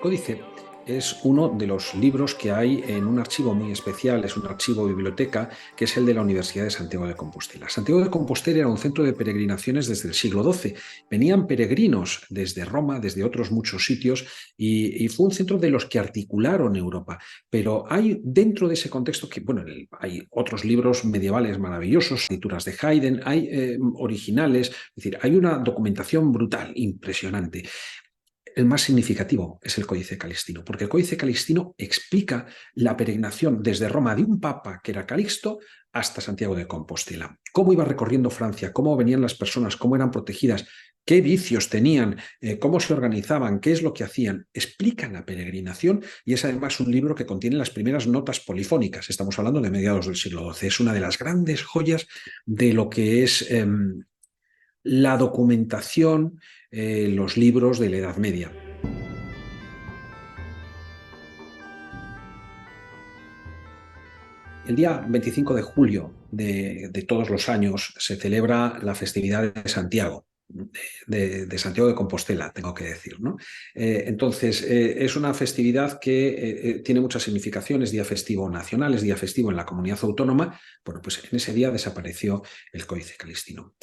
Códice es uno de los libros que hay en un archivo muy especial, es un archivo biblioteca, que es el de la Universidad de Santiago de Compostela. Santiago de Compostela era un centro de peregrinaciones desde el siglo XII. Venían peregrinos desde Roma, desde otros muchos sitios, y fue un centro de los que articularon Europa. Pero hay dentro de ese contexto que, bueno, hay otros libros medievales maravillosos, escrituras de Haydn, hay originales, es decir, hay una documentación brutal, impresionante. El más significativo es el Códice Calixtino, porque el Códice Calixtino explica la peregrinación desde Roma de un papa, que era Calixto, hasta Santiago de Compostela. Cómo iba recorriendo Francia, cómo venían las personas, cómo eran protegidas, qué vicios tenían, cómo se organizaban, qué es lo que hacían. Explica la peregrinación y es además un libro que contiene las primeras notas polifónicas. Estamos hablando de mediados del siglo XII. Es una de las grandes joyas de lo que es la documentación, los libros de la Edad Media. El día 25 de julio de todos los años se celebra la festividad de Santiago, de Santiago de Compostela, tengo que decir, ¿no? Entonces, es una festividad que tiene muchas significaciones, día festivo nacional, es día festivo en la comunidad autónoma. Bueno, pues en ese día desapareció el Códice Calixtino.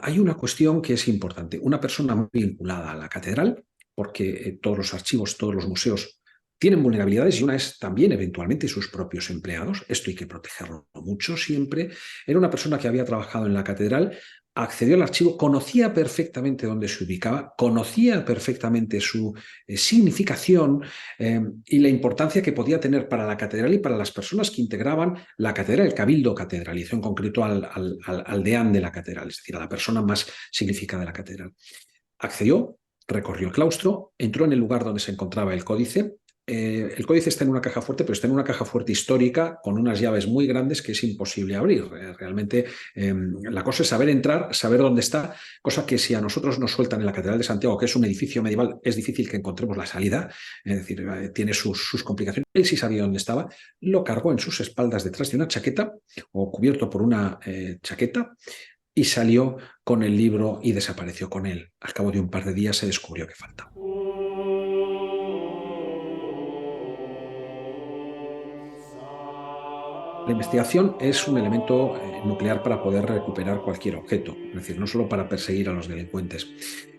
Hay una cuestión que es importante. Una persona muy vinculada a la catedral, porque todos los archivos, todos los museos tienen vulnerabilidades y una es también eventualmente sus propios empleados. Esto hay que protegerlo mucho siempre. Era una persona que había trabajado en la catedral, accedió al archivo, conocía perfectamente dónde se ubicaba, conocía perfectamente su significación y la importancia que podía tener para la catedral y para las personas que integraban la catedral, el cabildo catedralizo, en concreto al deán de la catedral, es decir, a la persona más significada de la catedral. Accedió, recorrió el claustro, entró en el lugar donde se encontraba el códice. El códice está en una caja fuerte, pero está en una caja fuerte histórica con unas llaves muy grandes que es imposible abrir. Realmente la cosa es saber entrar, saber dónde está, cosa que si a nosotros nos sueltan en la Catedral de Santiago, que es un edificio medieval, es difícil que encontremos la salida, es decir, tiene sus complicaciones. Él sí sabía dónde estaba, lo cargó en sus espaldas detrás de una chaqueta o cubierto por una chaqueta y salió con el libro y desapareció con él. Al cabo de un par de días se descubrió que faltaba. La investigación es un elemento nuclear para poder recuperar cualquier objeto, es decir, no solo para perseguir a los delincuentes.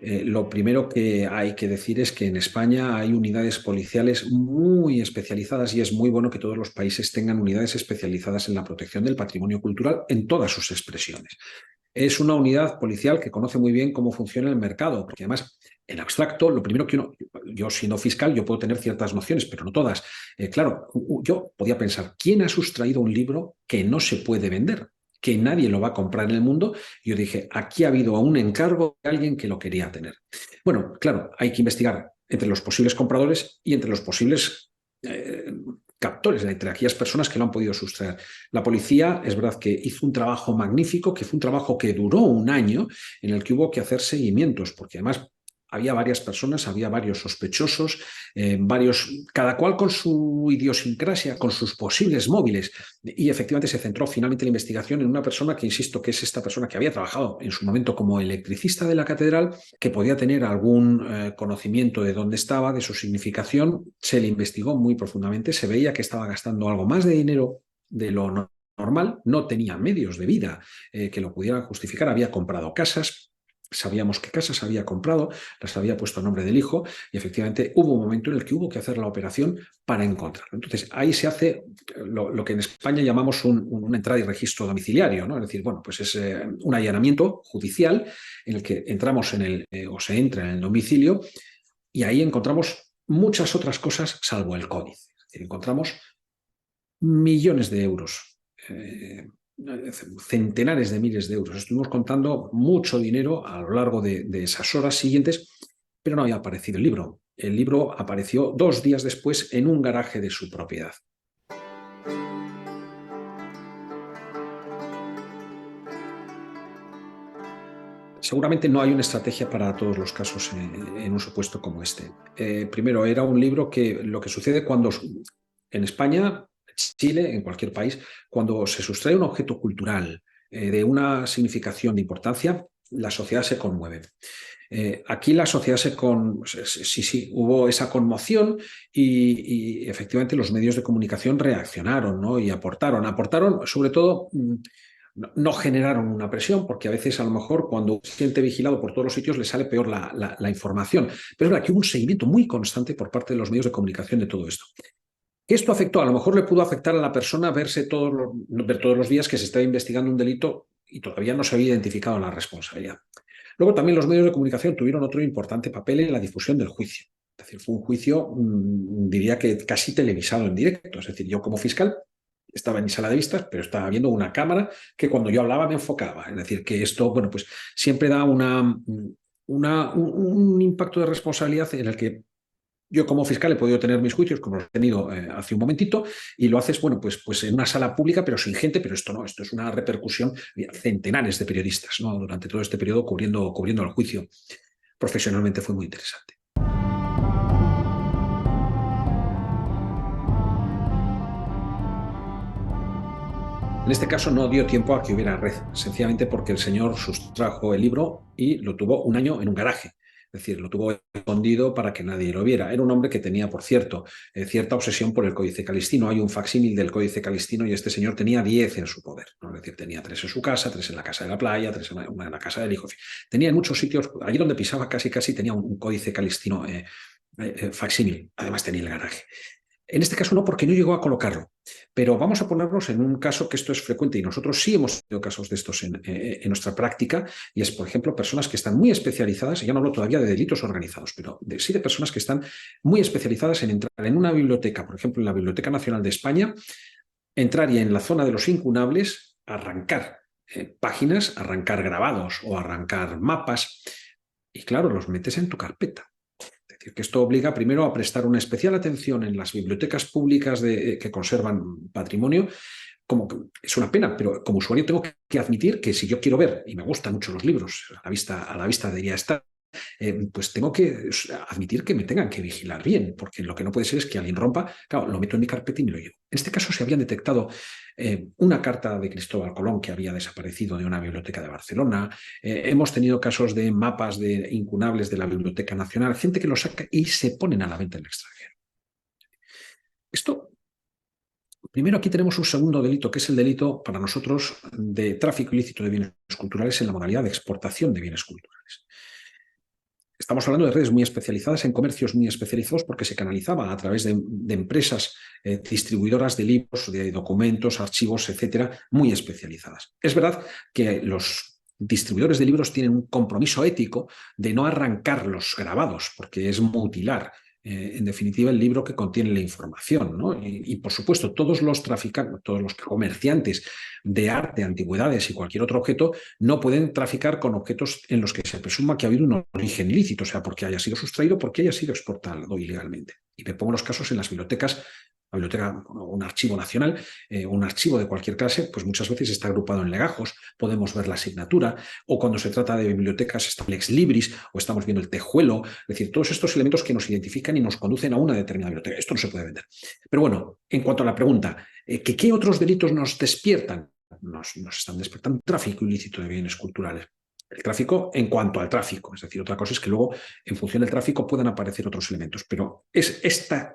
Lo primero que hay que decir es que en España hay unidades policiales muy especializadas y es muy bueno que todos los países tengan unidades especializadas en la protección del patrimonio cultural en todas sus expresiones. Es una unidad policial que conoce muy bien cómo funciona el mercado, porque además, en abstracto, lo primero que yo siendo fiscal, yo puedo tener ciertas nociones, pero no todas. Claro, yo podía pensar, ¿quién ha sustraído un libro que no se puede vender? Que nadie lo va a comprar en el mundo. Y yo dije, aquí ha habido un encargo de alguien que lo quería tener. Bueno, claro, hay que investigar entre los posibles compradores y entre los posibles captores, entre aquellas personas que lo han podido sustraer. La policía es verdad que hizo un trabajo magnífico, que fue un trabajo que duró un año, en el que hubo que hacer seguimientos, porque además había varias personas, había varios sospechosos, cada cual con su idiosincrasia, con sus posibles móviles. Y efectivamente se centró finalmente la investigación en una persona que, insisto, que es esta persona que había trabajado en su momento como electricista de la catedral, que podía tener algún conocimiento de dónde estaba, de su significación. Se le investigó muy profundamente, se veía que estaba gastando algo más de dinero de lo normal, no tenía medios de vida que lo pudieran justificar, había comprado casas. Sabíamos qué casas había comprado, las había puesto a nombre del hijo y efectivamente hubo un momento en el que hubo que hacer la operación para encontrarlo. Entonces ahí se hace lo que en España llamamos una entrada y registro domiciliario, ¿no? Es decir, bueno, pues es un allanamiento judicial en el que entramos o se entra en el domicilio y ahí encontramos muchas otras cosas salvo el códice. Es decir, encontramos millones de euros. Centenares de miles de euros. Estuvimos contando mucho dinero a lo largo de esas horas siguientes, pero no había aparecido el libro. El libro apareció 2 días después en un garaje de su propiedad. Seguramente no hay una estrategia para todos los casos en un supuesto como este. Primero, era un libro que lo que sucede cuando en España, Chile, en cualquier país, cuando se sustrae un objeto cultural de una significación de importancia, la sociedad se conmueve. Aquí la sociedad sí, hubo esa conmoción y efectivamente los medios de comunicación reaccionaron, ¿no? Y aportaron sobre todo, no generaron una presión, porque a veces a lo mejor cuando se siente vigilado por todos los sitios le sale peor la información. Pero es verdad que hubo un seguimiento muy constante por parte de los medios de comunicación de todo esto. Esto afectó, a lo mejor le pudo afectar a la persona ver todos los días que se estaba investigando un delito y todavía no se había identificado la responsabilidad. Luego también los medios de comunicación tuvieron otro importante papel en la difusión del juicio. Es decir, fue un juicio, diría que casi televisado en directo. Es decir, yo como fiscal estaba en mi sala de vistas, pero estaba viendo una cámara que cuando yo hablaba me enfocaba. Es decir, que esto, bueno, pues siempre da un impacto de responsabilidad en el que yo como fiscal he podido tener mis juicios, como los he tenido hace un momentito, y lo haces, bueno, pues en una sala pública, pero sin gente, pero esto no, esto es una repercusión de centenares de periodistas, ¿no? Durante todo este periodo cubriendo el juicio. Profesionalmente fue muy interesante. En este caso no dio tiempo a que hubiera red, sencillamente porque el señor sustrajo el libro y lo tuvo un año en un garaje. Es decir, lo tuvo escondido para que nadie lo viera. Era un hombre que tenía, por cierto, cierta obsesión por el Códice Calistino. Hay un facsímil del Códice Calistino y este señor tenía 10 en su poder, ¿no? Es decir, tenía 3 en su casa, 3 en la casa de la playa, 3 en la casa del hijo. Tenía en muchos sitios, allí donde pisaba casi tenía un Códice Calistino facsímil. Además tenía el garaje. En este caso no, porque no llegó a colocarlo. Pero vamos a ponernos en un caso que esto es frecuente y nosotros sí hemos tenido casos de estos en nuestra práctica, y es, por ejemplo, personas que están muy especializadas, y ya no hablo todavía de delitos organizados, pero sí de personas que están muy especializadas en entrar en una biblioteca, por ejemplo, en la Biblioteca Nacional de España, entrar y en la zona de los incunables, arrancar páginas, arrancar grabados o arrancar mapas, y claro, los metes en tu carpeta. Es decir, que esto obliga primero a prestar una especial atención en las bibliotecas públicas que conservan patrimonio. Como que es una pena, pero como usuario tengo que admitir que si yo quiero ver, y me gustan mucho los libros, a la vista debería estar, pues tengo que admitir que me tengan que vigilar bien, porque lo que no puede ser es que alguien rompa, claro, lo meto en mi carpeta y me lo llevo. En este caso se habían detectado una carta de Cristóbal Colón que había desaparecido de una biblioteca de Barcelona. Hemos tenido casos de mapas de incunables de la Biblioteca Nacional, gente que los saca y se ponen a la venta en el extranjero. Esto, primero aquí tenemos un segundo delito, que es el delito para nosotros de tráfico ilícito de bienes culturales en la modalidad de exportación de bienes culturales. Estamos hablando de redes muy especializadas, en comercios muy especializados, porque se canalizaba a través de empresas distribuidoras de libros, de documentos, archivos, etcétera, muy especializadas. Es verdad que los distribuidores de libros tienen un compromiso ético de no arrancar los grabados, porque es mutilar, en definitiva, el libro que contiene la información, ¿no? Y por supuesto, todos los traficantes, todos los comerciantes de arte, antigüedades y cualquier otro objeto no pueden traficar con objetos en los que se presuma que ha habido un origen ilícito, o sea, porque haya sido sustraído, porque haya sido exportado ilegalmente. Y me pongo los casos en las bibliotecas. La biblioteca, un archivo nacional, un archivo de cualquier clase, pues muchas veces está agrupado en legajos, podemos ver la asignatura, o cuando se trata de bibliotecas está el ex libris, o estamos viendo el tejuelo, es decir, todos estos elementos que nos identifican y nos conducen a una determinada biblioteca. Esto no se puede vender. Pero bueno, en cuanto a la pregunta, ¿qué otros delitos nos despiertan? Nos están despertando tráfico ilícito de bienes culturales. El tráfico en cuanto al tráfico, es decir, otra cosa es que luego en función del tráfico puedan aparecer otros elementos, pero es esta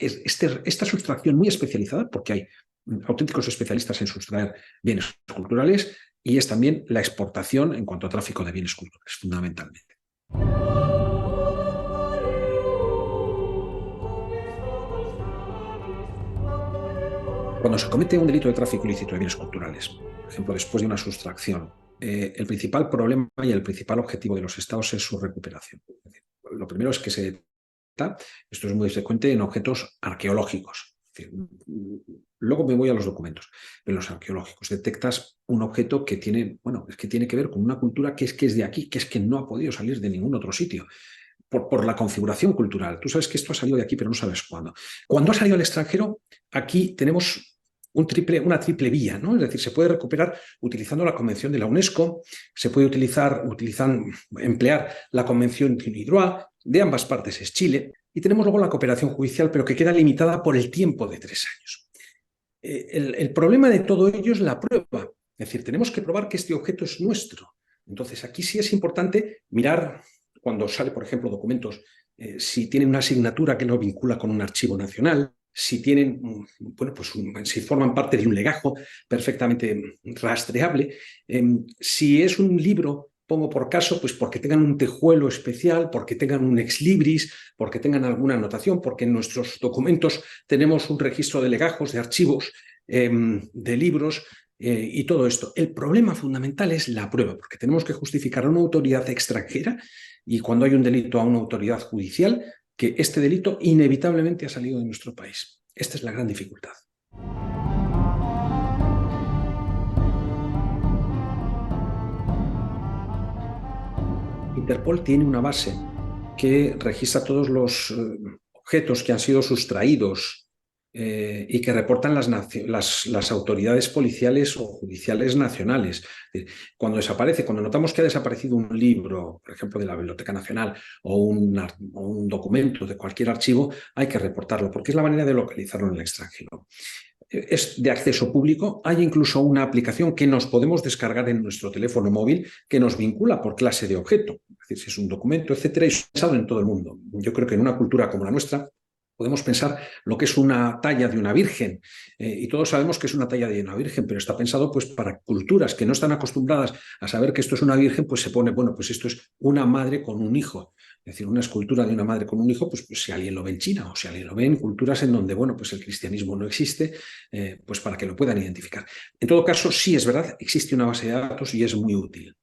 sustracción muy especializada, porque hay auténticos especialistas en sustraer bienes culturales, y es también la exportación en cuanto a tráfico de bienes culturales, fundamentalmente. Cuando se comete un delito de tráfico ilícito de bienes culturales, por ejemplo, después de una sustracción, el principal problema y el principal objetivo de los estados es su recuperación. Es decir, lo primero es que se detecta, esto es muy frecuente en objetos arqueológicos. Es decir, luego me voy a los documentos, pero en los arqueológicos detectas un objeto que tiene, bueno, es que tiene que ver con una cultura que es de aquí, que es que no ha podido salir de ningún otro sitio. Por la configuración cultural. Tú sabes que esto ha salido de aquí, pero no sabes cuándo. Cuando ha salido al extranjero, aquí tenemos una triple vía, ¿no? Es decir, se puede recuperar utilizando la Convención de la UNESCO, se puede emplear la Convención Trinidad, de ambas partes es Chile, y tenemos luego la cooperación judicial, pero que queda limitada por el tiempo de 3 años. El problema de todo ello es la prueba. Es decir, tenemos que probar que este objeto es nuestro. Entonces, aquí sí es importante mirar cuando sale, por ejemplo, documentos, si tienen una asignatura que no vincula con un archivo nacional, si tienen, bueno, pues si forman parte de un legajo perfectamente rastreable, si es un libro, pongo por caso, pues porque tengan un tejuelo especial, porque tengan un ex libris, porque tengan alguna anotación, porque en nuestros documentos tenemos un registro de legajos, de archivos, de libros, y todo esto. El problema fundamental es la prueba, porque tenemos que justificar a una autoridad extranjera y cuando hay un delito a una autoridad judicial que este delito inevitablemente ha salido de nuestro país. Esta es la gran dificultad. Interpol tiene una base que registra todos los objetos que han sido sustraídos y que reportan las autoridades policiales o judiciales nacionales. Cuando desaparece, cuando notamos que ha desaparecido un libro, por ejemplo, de la Biblioteca Nacional o un documento de cualquier archivo, hay que reportarlo, porque es la manera de localizarlo en el extranjero. Es de acceso público. Hay incluso una aplicación que nos podemos descargar en nuestro teléfono móvil que nos vincula por clase de objeto. Es decir, si es un documento, etcétera, y es pensado en todo el mundo. Yo creo que en una cultura como la nuestra podemos pensar lo que es una talla de una virgen, y todos sabemos que es una talla de una virgen, pero está pensado pues para culturas que no están acostumbradas a saber que esto es una virgen, pues se pone, bueno, pues esto es una madre con un hijo. Es decir, una escultura de una madre con un hijo, pues si alguien lo ve en China o si alguien lo ve en culturas en donde, bueno, pues el cristianismo no existe, pues para que lo puedan identificar. En todo caso, sí es verdad, existe una base de datos y es muy útil.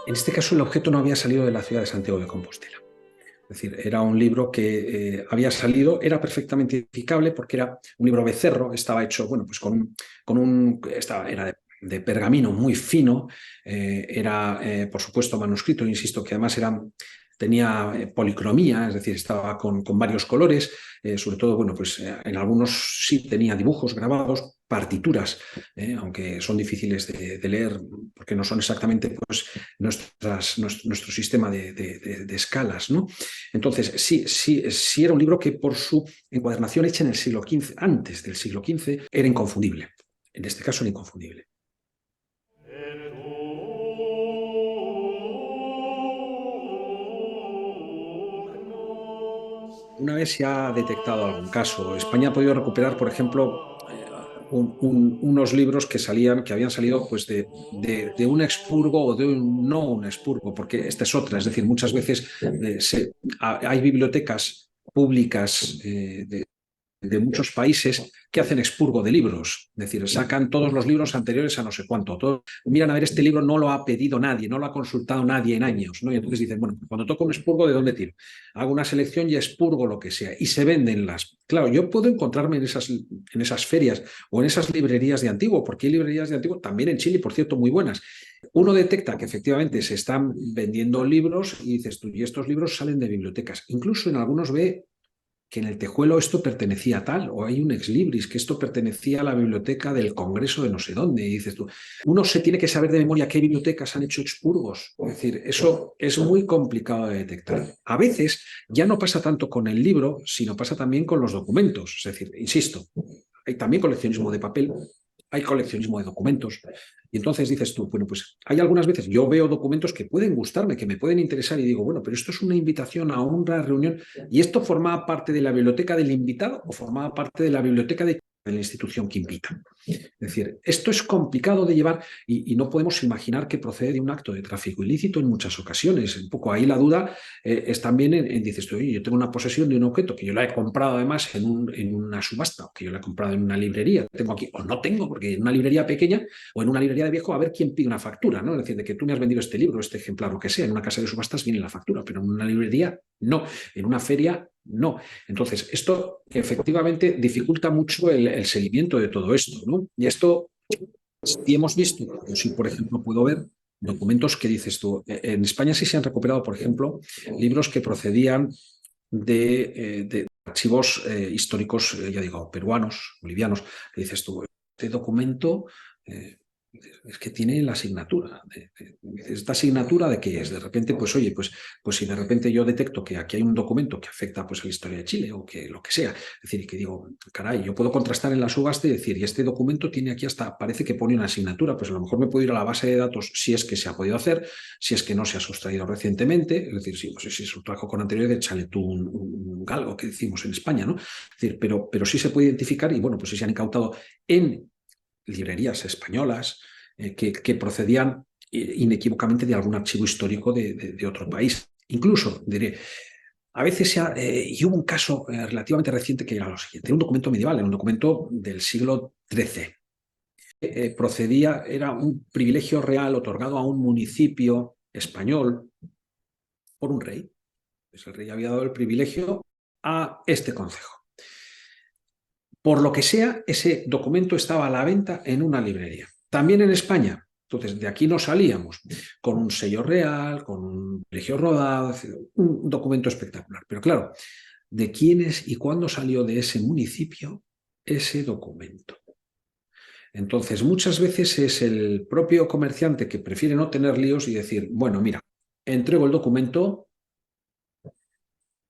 En este caso, el objeto no había salido de la ciudad de Santiago de Compostela. Es decir, era un libro que había salido, era perfectamente identificable porque era un libro becerro, estaba hecho, bueno, pues era de pergamino muy fino, era, por supuesto, manuscrito, insisto, que además tenía policromía, es decir, estaba con varios colores, sobre todo, bueno, pues en algunos sí tenía dibujos grabados, partituras, aunque son difíciles de leer porque no son exactamente pues, nuestro sistema de escalas, ¿no? Entonces, sí era un libro que por su encuadernación hecha en el siglo XV, antes del siglo XV, era inconfundible. En este caso era inconfundible. Una vez se ha detectado algún caso, España ha podido recuperar, por ejemplo, unos libros que habían salido pues, de un expurgo o de no un expurgo, porque esta es otra, es decir, muchas veces hay bibliotecas públicas de muchos países que hacen expurgo de libros, es decir, sacan todos los libros anteriores a no sé cuánto. Miran a ver, este libro no lo ha pedido nadie, no lo ha consultado nadie en años, ¿no? Y entonces dicen, bueno, cuando toco un expurgo, ¿de dónde tiro? Hago una selección y expurgo lo que sea. Y se venden las. Claro, yo puedo encontrarme en esas ferias o en esas librerías de antiguo, porque hay librerías de antiguo también en Chile, por cierto, muy buenas. Uno detecta que efectivamente se están vendiendo libros y dices tú, y estos libros salen de bibliotecas. Incluso en algunos ve que en el Tejuelo esto pertenecía a tal, o hay un ex libris, que esto pertenecía a la biblioteca del Congreso de no sé dónde, y dices tú, uno se tiene que saber de memoria qué bibliotecas han hecho expurgos, es decir, eso es muy complicado de detectar. A veces ya no pasa tanto con el libro, sino pasa también con los documentos, es decir, insisto, hay también coleccionismo de papel, hay coleccionismo de documentos. Y entonces dices tú, bueno, pues hay algunas veces, yo veo documentos que pueden gustarme, que me pueden interesar y digo, bueno, pero esto es una invitación a una reunión y esto formaba parte de la biblioteca del invitado o formaba parte de la biblioteca de la institución que invita. Es decir, esto es complicado de llevar y no podemos imaginar que procede de un acto de tráfico ilícito en muchas ocasiones. Un poco ahí la duda es también dices tú, oye, yo tengo una posesión de un objeto que yo la he comprado además en una subasta o que yo la he comprado en una librería, tengo aquí, o no tengo, porque en una librería pequeña o en una librería de viejo, a ver quién pide una factura, ¿no? Es decir, de que tú me has vendido este libro, este ejemplar, lo que sea, en una casa de subastas viene la factura, pero en una librería no, en una feria no. Entonces, esto efectivamente dificulta mucho el seguimiento de todo esto, ¿no? Y esto sí hemos visto, yo sí, por ejemplo, puedo ver documentos que dices tú. En España sí se han recuperado, por ejemplo, libros que procedían de archivos históricos, ya digo, peruanos, bolivianos, que dices tú, este documento Es que tiene la asignatura. ¿Esta asignatura de qué es? De repente, pues oye, pues si de repente yo detecto que aquí hay un documento que afecta pues, a la historia de Chile o que lo que sea, es decir, que digo, caray, yo puedo contrastar en la subasta y decir, y este documento tiene aquí hasta, parece que pone una asignatura, pues a lo mejor me puedo ir a la base de datos si es que se ha podido hacer, si es que no se ha sustraído recientemente, es decir, si, pues, si se sustrajo con anterioridad, échale tú un galgo que decimos en España, ¿no? Es decir, pero sí se puede identificar y bueno, pues si se han incautado en librerías españolas que procedían inequívocamente de algún archivo histórico de otro país. Incluso, diré, a veces y hubo un caso relativamente reciente que era lo siguiente, era un documento medieval, era un documento del siglo XIII. Procedía, era un privilegio real otorgado a un municipio español por un rey. Pues el rey había dado el privilegio a este concejo. Por lo que sea, ese documento estaba a la venta en una librería. También en España. Entonces, de aquí no salíamos con un sello real, con un privilegio rodado, un documento espectacular. Pero claro, ¿de quién es y cuándo salió de ese municipio ese documento? Entonces, muchas veces es el propio comerciante que prefiere no tener líos y decir, bueno, mira, entrego el documento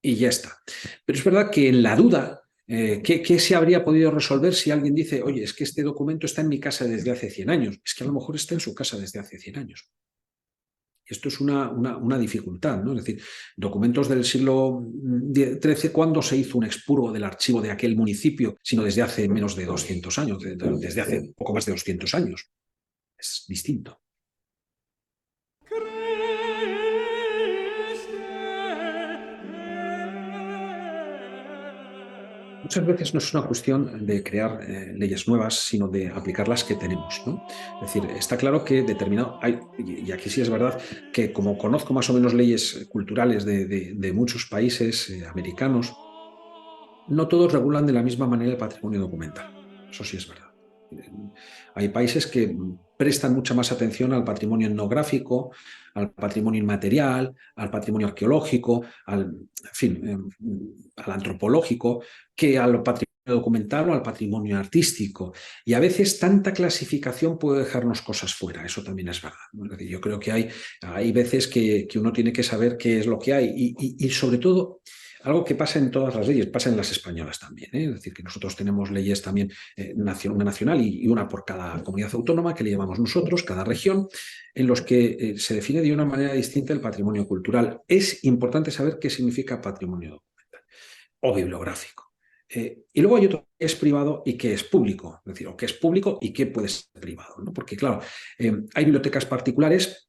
y ya está. Pero es verdad que en la duda, ¿qué se habría podido resolver si alguien dice, oye, es que este documento está en mi casa desde hace 100 años? Es que a lo mejor está en su casa desde hace 100 años. Esto es una dificultad, ¿no? Es decir, documentos del siglo XIII, ¿cuándo se hizo un expurgo del archivo de aquel municipio? Sino desde hace menos de 200 años, desde hace poco más de 200 años. Es distinto. Muchas veces no es una cuestión de crear leyes nuevas, sino de aplicar las que tenemos, ¿no? Es decir, está claro que determinado, y aquí sí es verdad que como conozco más o menos leyes culturales de muchos países americanos, no todos regulan de la misma manera el patrimonio documental. Eso sí es verdad. Hay países que prestan mucha más atención al patrimonio etnográfico, al patrimonio inmaterial, al patrimonio arqueológico, en fin, al antropológico, que al patrimonio documental o al patrimonio artístico. Y a veces tanta clasificación puede dejarnos cosas fuera, eso también es verdad, ¿no? Es decir, yo creo que hay veces que uno tiene que saber qué es lo que hay y sobre todo algo que pasa en todas las leyes, pasa en las españolas también, ¿eh? Es decir, que nosotros tenemos leyes también, una nacional y una por cada comunidad autónoma que le llamamos nosotros, cada región, en los que se define de una manera distinta el patrimonio cultural. Es importante saber qué significa patrimonio documental o bibliográfico. Y luego hay otro que es privado y que es público, es decir, o que es público y que puede ser privado, ¿no? Porque, claro, hay bibliotecas particulares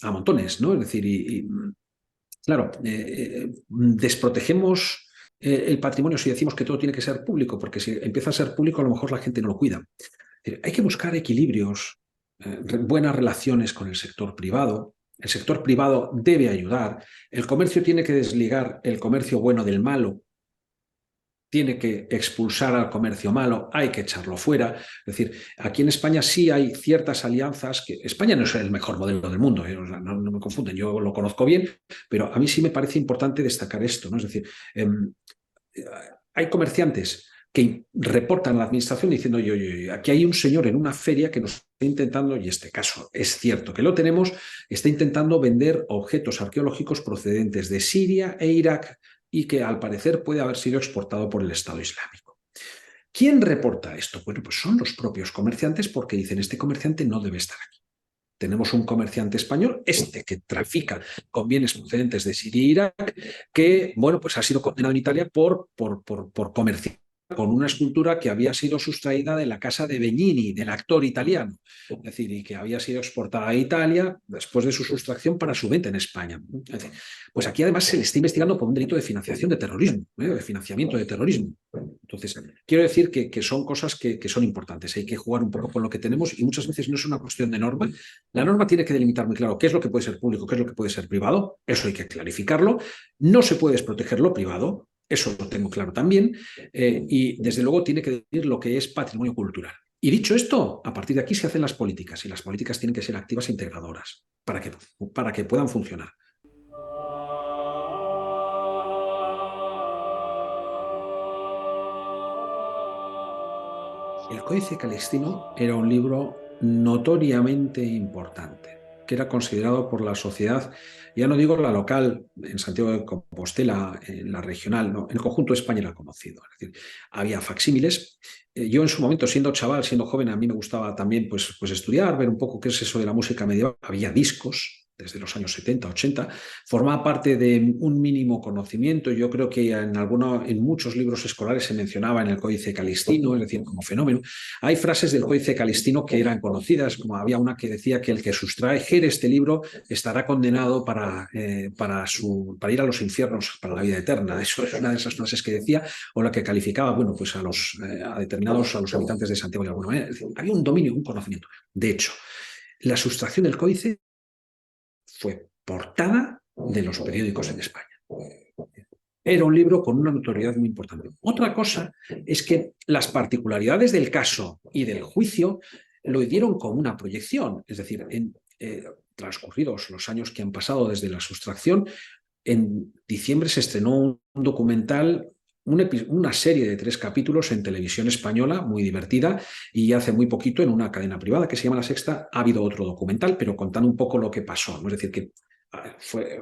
a montones, ¿no? Es decir, claro, desprotegemos el patrimonio si decimos que todo tiene que ser público, porque si empieza a ser público a lo mejor la gente no lo cuida. Hay que buscar equilibrios, buenas relaciones con el sector privado. El sector privado debe ayudar. El comercio tiene que desligar el comercio bueno del malo, tiene que expulsar al comercio malo, hay que echarlo fuera. Es decir, aquí en España sí hay ciertas alianzas, que España no es el mejor modelo del mundo, no me confunden, yo lo conozco bien, pero a mí sí me parece importante destacar esto, ¿no? Es decir, hay comerciantes que reportan a la administración diciendo, oye, aquí hay un señor en una feria que nos está intentando, y este caso es cierto que lo tenemos, está intentando vender objetos arqueológicos procedentes de Siria e Irak y que al parecer puede haber sido exportado por el Estado Islámico. ¿Quién reporta esto? Bueno, pues son los propios comerciantes porque dicen, este comerciante no debe estar aquí. Tenemos un comerciante español, este que trafica con bienes procedentes de Siria e Irak, que, bueno, pues ha sido condenado en Italia por comerciar con una escultura que había sido sustraída de la casa de Bellini, del actor italiano, es decir, y que había sido exportada a Italia después de su sustracción para su venta en España. Es decir, pues aquí además se le está investigando por un delito de financiación de terrorismo, de financiamiento de terrorismo. Entonces, quiero decir que son cosas que son importantes. Hay que jugar un poco con lo que tenemos y muchas veces no es una cuestión de norma. La norma tiene que delimitar muy claro qué es lo que puede ser público, qué es lo que puede ser privado. Eso hay que clarificarlo. No se puede desproteger lo privado. Eso lo tengo claro también. Y desde luego tiene que decir lo que es patrimonio cultural. Y dicho esto, a partir de aquí se hacen las políticas y las políticas tienen que ser activas e integradoras para que puedan funcionar. El Códice Calixtino era un libro notoriamente importante, que era considerado por la sociedad, ya no digo la local, en Santiago de Compostela, en la regional, no, en el conjunto de España era conocido. Es decir, había facsímiles. Yo en su momento, siendo chaval, siendo joven, a mí me gustaba también pues estudiar, ver un poco qué es eso de la música medieval. Había discos desde los años 70, 80, formaba parte de un mínimo conocimiento. Yo creo que en muchos libros escolares se mencionaba en el Códice Calistino, es decir, como fenómeno. Hay frases del Códice Calistino que eran conocidas, como había una que decía que el que sustrajere este libro estará condenado para ir a los infiernos, para la vida eterna. Eso es una de esas frases que decía, o la que calificaba, bueno, pues a determinados, a los habitantes de Santiago de alguna manera. Es decir, había un dominio, un conocimiento. De hecho, la sustracción del códice fue portada de los periódicos en España. Era un libro con una notoriedad muy importante. Otra cosa es que las particularidades del caso y del juicio lo dieron como una proyección, es decir, transcurridos los años que han pasado desde la sustracción, en diciembre se estrenó un documental, una serie de 3 capítulos en televisión española, muy divertida, y hace muy poquito en una cadena privada que se llama La Sexta ha habido otro documental, pero contando un poco lo que pasó, ¿no? Es decir, que fue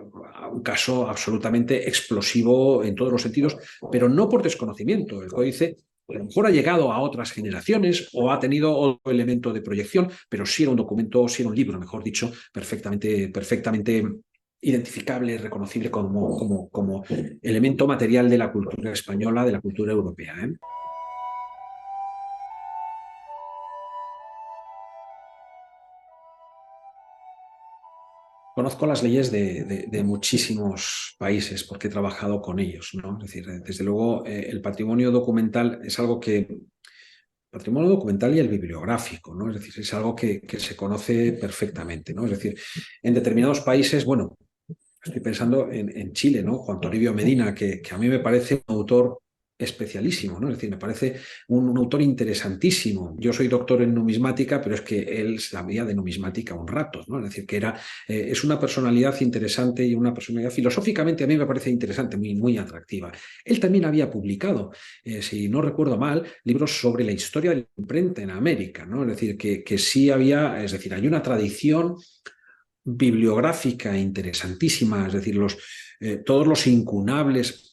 un caso absolutamente explosivo en todos los sentidos, pero no por desconocimiento. El códice a lo mejor ha llegado a otras generaciones o ha tenido otro elemento de proyección, pero sí era un documento, sí era un libro, mejor dicho, perfectamente identificable, reconocible como elemento material de la cultura española, de la cultura europea, ¿eh? Conozco las leyes de muchísimos países porque he trabajado con ellos, ¿no? Es decir, desde luego el patrimonio documental es algo que patrimonio documental y el bibliográfico, ¿no? Es decir, es algo que se conoce perfectamente, ¿no? Es decir, en determinados países, bueno, estoy pensando en Chile, ¿no? Juan Toribio Medina, que a mí me parece un autor especialísimo, ¿no? Es decir, me parece un autor interesantísimo. Yo soy doctor en numismática, pero es que él sabía de numismática un rato, ¿no? Es decir, que es una personalidad interesante y una personalidad filosóficamente a mí me parece interesante, muy atractiva. Él también había publicado, si no recuerdo mal, libros sobre la historia de la imprenta en América, ¿no? Es decir, que sí había, es decir, hay una tradición bibliográfica interesantísima, es decir, todos los incunables,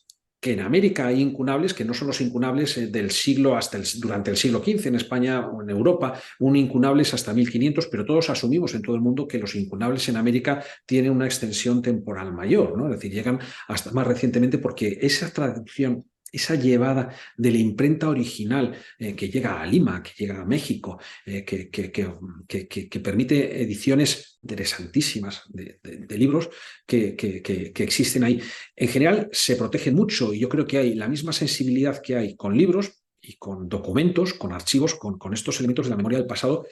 que en América hay incunables que no son los incunables del siglo durante el siglo XV en España o en Europa, un incunable es hasta 1500, pero todos asumimos en todo el mundo que los incunables en América tienen una extensión temporal mayor, ¿no? Es decir, llegan hasta más recientemente porque esa traducción, esa llevada de la imprenta original que llega a Lima, que llega a México, que permite ediciones interesantísimas de libros que existen ahí. En general se protegen mucho y yo creo que hay la misma sensibilidad que hay con libros y con documentos, con archivos, con estos elementos de la memoria del pasado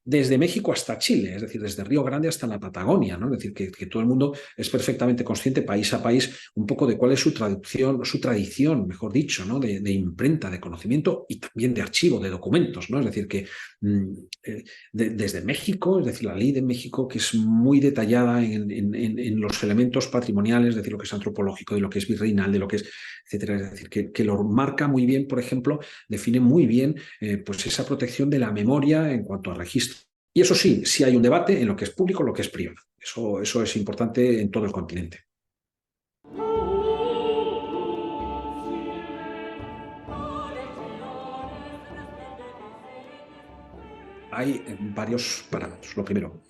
desde México hasta Chile, es decir, desde Río Grande hasta la Patagonia, ¿no? Es decir, que todo el mundo es perfectamente consciente, país a país, un poco de cuál es su traducción, su tradición, mejor dicho, ¿no? De imprenta, de conocimiento y también de archivo, de documentos, ¿no? Es decir, que desde México, es decir, la ley de México, que es muy detallada en los elementos patrimoniales, es decir, lo que es antropológico, de lo que es virreinal, de lo que es, etcétera, es decir, que lo marca muy bien, por ejemplo, define muy bien pues esa protección de la memoria en cuanto a registro. Y eso sí, sí hay un debate en lo que es público y lo que es privado. Eso es importante en todo el continente. Hay varios parámetros. Lo primero,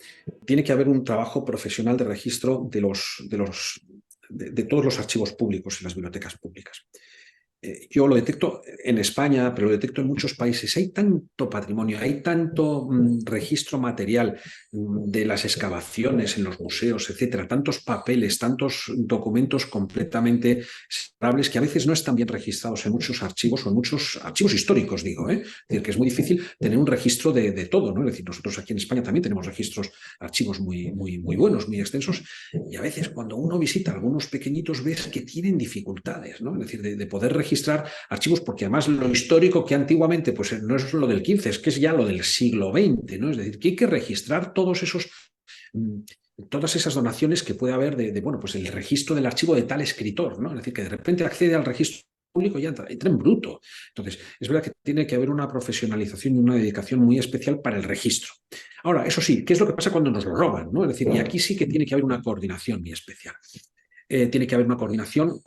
tiene que haber un trabajo profesional de registro de todos los archivos públicos y las bibliotecas públicas. Yo lo detecto en España, pero lo detecto en muchos países. Hay tanto patrimonio, hay tanto registro material de las excavaciones en los museos, etcétera, tantos papeles, tantos documentos completamente separables que a veces no están bien registrados en muchos archivos o en muchos archivos históricos, digo, ¿eh? Es decir, que es muy difícil tener un registro de todo, ¿no? Es decir, nosotros aquí en España también tenemos registros, archivos muy buenos, muy extensos, y a veces cuando uno visita algunos pequeñitos ves que tienen dificultades, ¿no? Es decir, de poder registrar archivos, porque además lo histórico que antiguamente pues no es lo del XV, es que es ya lo del siglo XX, ¿no? Es decir, que hay que registrar todas esas donaciones que puede haber bueno, pues el registro del archivo de tal escritor, ¿no? Es decir, que de repente accede al registro público ya entra en bruto. Entonces, es verdad que tiene que haber una profesionalización y una dedicación muy especial para el registro. Ahora, eso sí, ¿qué es lo que pasa cuando nos lo roban? ¿No? Es decir, y aquí sí que tiene que haber una coordinación muy especial. Tiene que haber una coordinación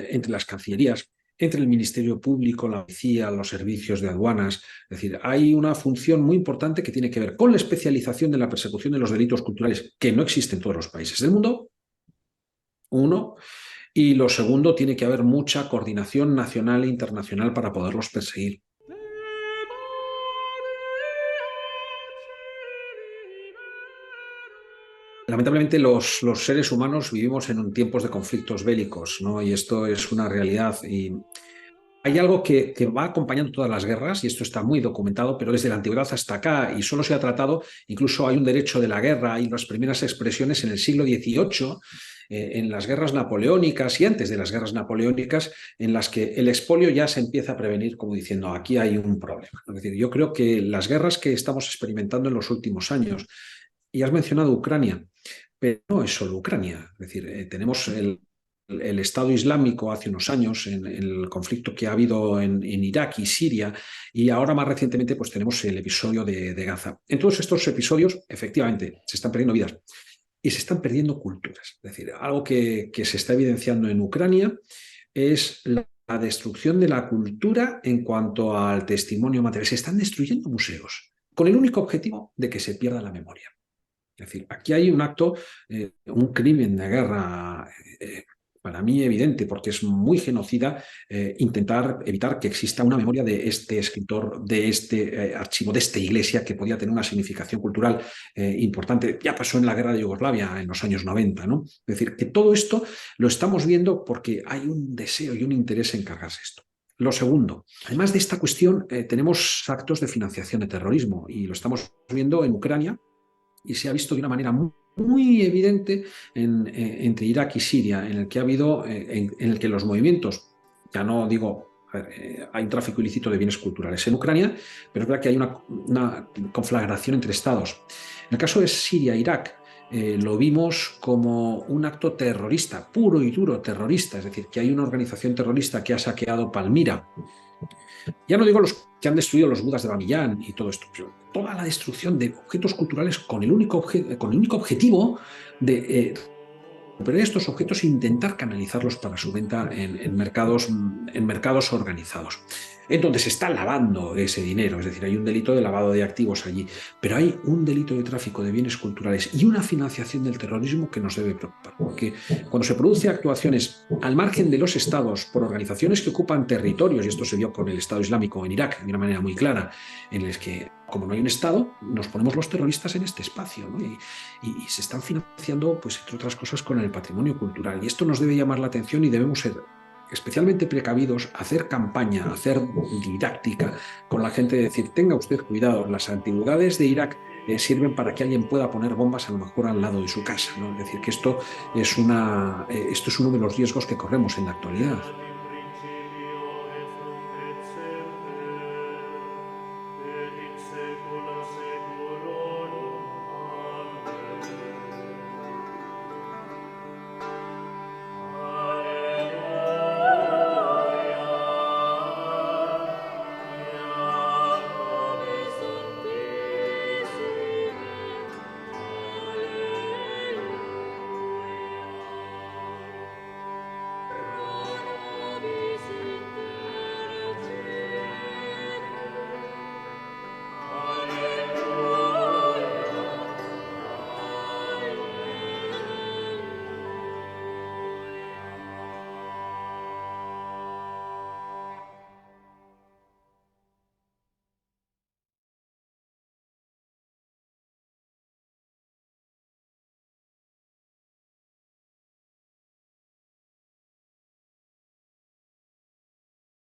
entre las cancillerías, entre el Ministerio Público, la policía, los servicios de aduanas. Es decir, hay una función muy importante que tiene que ver con la especialización de la persecución de los delitos culturales, que no existe en todos los países del mundo, uno, y lo segundo, tiene que haber mucha coordinación nacional e internacional para poderlos perseguir. Lamentablemente los seres humanos vivimos en tiempos de conflictos bélicos, ¿no? Y esto es una realidad. Y hay algo que va acompañando todas las guerras, y esto está muy documentado, pero desde la antigüedad hasta acá, y solo se ha tratado, incluso hay un derecho de la guerra, hay las primeras expresiones en el siglo XVIII, en las guerras napoleónicas y antes de las guerras napoleónicas, en las que el expolio ya se empieza a prevenir como diciendo, aquí hay un problema. Es decir, yo creo que las guerras que estamos experimentando en los últimos años, y has mencionado Ucrania, pero no es solo Ucrania, es decir, tenemos el Estado Islámico hace unos años, en el conflicto que ha habido en Irak y Siria, y ahora más recientemente pues tenemos el episodio de Gaza. En todos estos episodios, efectivamente, se están perdiendo vidas y se están perdiendo culturas. Es decir, algo que se está evidenciando en Ucrania es la destrucción de la cultura en cuanto al testimonio material. Se están destruyendo museos con el único objetivo de que se pierda la memoria. Es decir, aquí hay un acto, un crimen de guerra para mí evidente, porque es muy genocida intentar evitar que exista una memoria de este escritor, de este archivo, de esta iglesia que podía tener una significación cultural importante. Ya pasó en la guerra de Yugoslavia en los años 90, ¿no? Es decir, que todo esto lo estamos viendo porque hay un deseo y un interés en cargarse esto. Lo segundo, además de esta cuestión, tenemos actos de financiación de terrorismo y lo estamos viendo en Ucrania, y se ha visto de una manera muy evidente entre Irak y Siria, en el que ha habido, en el que los movimientos, ya no digo, hay un tráfico ilícito de bienes culturales en Ucrania, pero es verdad que hay una conflagración entre estados. En el caso de Siria e Irak, lo vimos como un acto terrorista, puro y duro terrorista, es decir, que hay una organización terrorista que ha saqueado Palmira. Ya no digo los que han destruido los budas de Bamiyan y todo esto, pero toda la destrucción de objetos culturales con el único objetivo de recuperar estos objetos e intentar canalizarlos para su venta en mercados organizados. Entonces se está lavando ese dinero, es decir, hay un delito de lavado de activos allí, pero hay un delito de tráfico de bienes culturales y una financiación del terrorismo que nos debe preocupar, porque cuando se producen actuaciones al margen de los estados por organizaciones que ocupan territorios, y esto se vio con el Estado Islámico en Irak de una manera muy clara, en el que como no hay un Estado, nos ponemos los terroristas en este espacio, ¿no? y se están financiando, pues entre otras cosas, con el patrimonio cultural. Y esto nos debe llamar la atención y debemos ser especialmente precavidos, hacer campaña, hacer didáctica con la gente, de decir, tenga usted cuidado, las antigüedades de Irak sirven para que alguien pueda poner bombas a lo mejor al lado de su casa, ¿no? Es decir, que esto es uno de los riesgos que corremos en la actualidad.